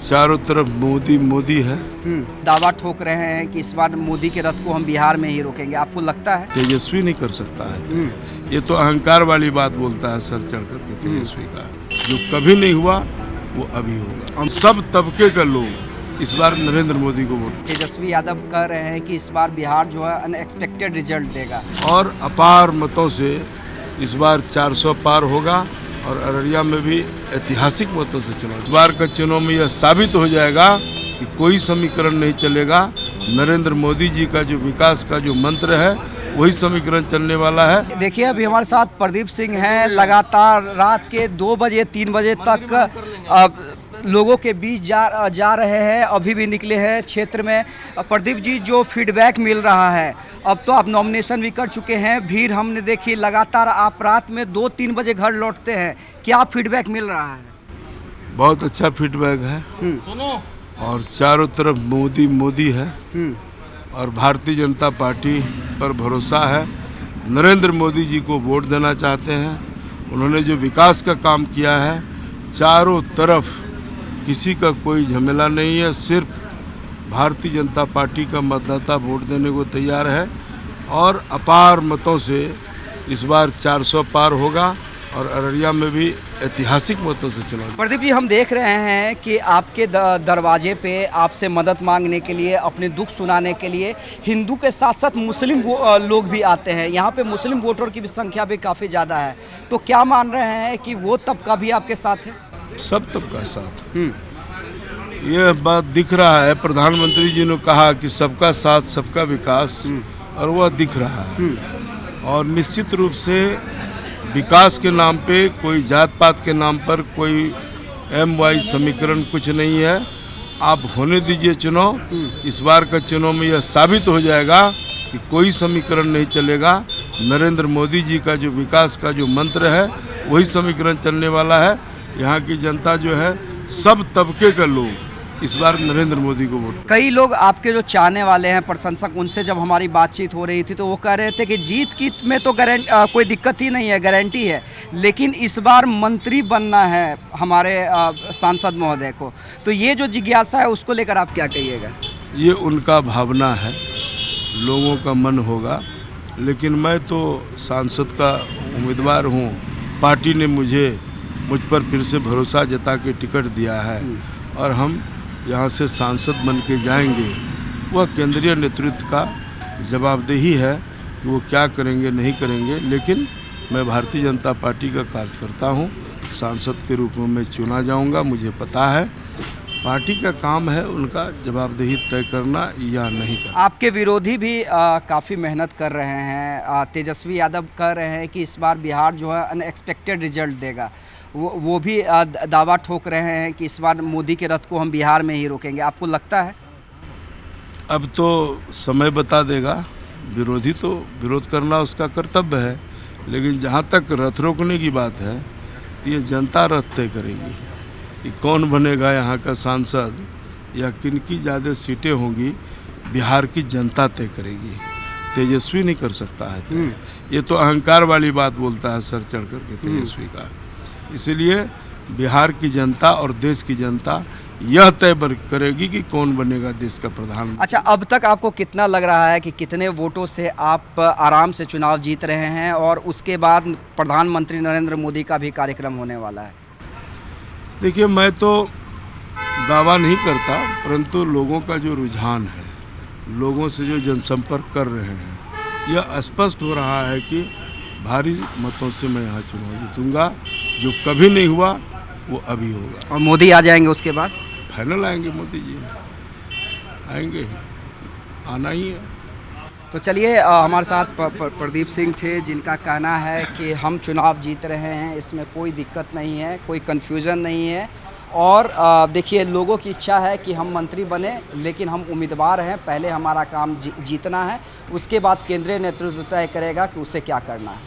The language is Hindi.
चारों तरफ मोदी मोदी है। दावा ठोक रहे हैं कि इस बार मोदी के रथ को हम बिहार में ही रोकेंगे, आपको लगता है? तेजस्वी नहीं कर सकता है। ये तो अहंकार वाली बात बोलता है सर चढ़ करके तेजस्वी का। जो कभी नहीं हुआ वो अभी होगा। सब तबके का लोग इस बार नरेंद्र मोदी को वोट। तेजस्वी यादव कह रहे हैं कि इस बार बिहार जो है अनएक्सपेक्टेड रिजल्ट देगा और अपार मतों से इस बार 400 पार होगा और अररिया में भी ऐतिहासिक मतों से चुनाव। इस बार का चुनाव में यह साबित हो जाएगा कि कोई समीकरण नहीं चलेगा। नरेंद्र मोदी जी का जो विकास का जो मंत्र है वही समीकरण चलने वाला है। देखिए अभी हमारे साथ प्रदीप सिंह हैं। लगातार रात के 2 बजे 3 बजे तक लोगों के बीच जा रहे हैं, अभी भी निकले हैं क्षेत्र में। प्रदीप जी, जो फीडबैक मिल रहा है, अब तो आप नॉमिनेशन भी कर चुके हैं, भीड़ हमने देखी लगातार, आप रात में 2-3 बजे घर लौटते हैं, क्या फीडबैक मिल रहा है? बहुत अच्छा फीडबैक है और चारों तरफ मोदी मोदी है और भारतीय जनता पार्टी पर भरोसा है। नरेंद्र मोदी जी को वोट देना चाहते हैं। उन्होंने जो विकास का काम किया है, चारों तरफ किसी का कोई झमेला नहीं है। सिर्फ भारतीय जनता पार्टी का मतदाता वोट देने को तैयार है और अपार मतों से इस बार 400 पार होगा और अररिया में भी ऐतिहासिक मतों से चुनाव। प्रदीप जी, हम देख रहे हैं कि आपके दरवाजे पे आपसे मदद मांगने के लिए, अपने दुख सुनाने के लिए हिंदू के साथ साथ मुस्लिम लोग भी आते हैं। यहाँ पे मुस्लिम वोटर की भी संख्या भी काफ़ी ज़्यादा है, तो क्या मान रहे हैं कि वो तबका भी आपके साथ है? सब तबका साथ। यह बात दिख रहा है, प्रधानमंत्री जी ने कहा कि सबका साथ सबका विकास, और वह दिख रहा है। और निश्चित रूप से विकास के नाम पे, कोई जात पात के नाम पर कोई MY समीकरण कुछ नहीं है। आप होने दीजिए चुनाव। इस बार का चुनाव में यह साबित हो जाएगा कि कोई समीकरण नहीं चलेगा। नरेंद्र मोदी जी का जो विकास का जो मंत्र है वही समीकरण चलने वाला है। यहाँ की जनता जो है, सब तबके का लोग इस बार नरेंद्र मोदी को वोट। कई लोग आपके जो चाहने वाले हैं, प्रशंसक, उनसे जब हमारी बातचीत हो रही थी तो वो कह रहे थे कि जीत की में तो कोई दिक्कत ही नहीं है, गारंटी है, लेकिन इस बार मंत्री बनना है हमारे सांसद महोदय को। तो ये जो जिज्ञासा है उसको लेकर आप क्या कहिएगा? ये उनका भावना है, लोगों का मन होगा, लेकिन मैं तो सांसद का उम्मीदवार हूँ। पार्टी ने मुझ पर फिर से भरोसा जता के टिकट दिया है और हम यहाँ से सांसद बन के जाएंगे। वह केंद्रीय नेतृत्व का जवाबदेही है कि वो क्या करेंगे नहीं करेंगे, लेकिन मैं भारतीय जनता पार्टी का कार्यकर्ता हूँ। सांसद के रूप में मैं चुना जाऊँगा। मुझे पता है पार्टी का काम है उनका जवाबदेही तय करना या नहीं करना। आपके विरोधी भी काफ़ी मेहनत कर रहे हैं। तेजस्वी यादव कह रहे हैं कि इस बार बिहार जो है अनएक्सपेक्टेड रिजल्ट देगा, वो भी दावा ठोक रहे हैं कि इस बार मोदी के रथ को हम बिहार में ही रोकेंगे, आपको लगता है? अब तो समय बता देगा। विरोधी तो विरोध करना उसका कर्तव्य है, लेकिन जहाँ तक रथ रोकने की बात है तो ये जनता रथ तय करेगी कि कौन बनेगा यहाँ का सांसद या किन की ज़्यादा सीटें होंगी। बिहार की जनता तय करेगी, तेजस्वी नहीं कर सकता है। ये तो अहंकार वाली बात बोलता है सर चढ़ करके तेजस्वी का। इसलिए बिहार की जनता और देश की जनता यह तय करेगी कि कौन बनेगा देश का प्रधानमंत्री। अच्छा, अब तक आपको कितना लग रहा है कि कितने वोटों से आप आराम से चुनाव जीत रहे हैं और उसके बाद प्रधानमंत्री नरेंद्र मोदी का भी कार्यक्रम होने वाला है? देखिए, मैं तो दावा नहीं करता, परंतु लोगों का जो रुझान है, लोगों से जो जनसंपर्क कर रहे हैं, यह स्पष्ट हो रहा है कि भारी मतों से मैं यहाँ चुनाव जीतूंगा। जो कभी नहीं हुआ वो अभी होगा। और मोदी आ जाएंगे उसके बाद? फाइनल आएंगे, मोदी जी आएंगे, आना ही है। तो चलिए, हमारे साथ प्रदीप सिंह थे, जिनका कहना है कि हम चुनाव जीत रहे हैं, इसमें कोई दिक्कत नहीं है, कोई कन्फ्यूज़न नहीं है। और देखिए, लोगों की इच्छा है कि हम मंत्री बने, लेकिन हम उम्मीदवार हैं, पहले हमारा काम जीतना है, उसके बाद केंद्रीय नेतृत्व तय करेगा कि उसे क्या करना है।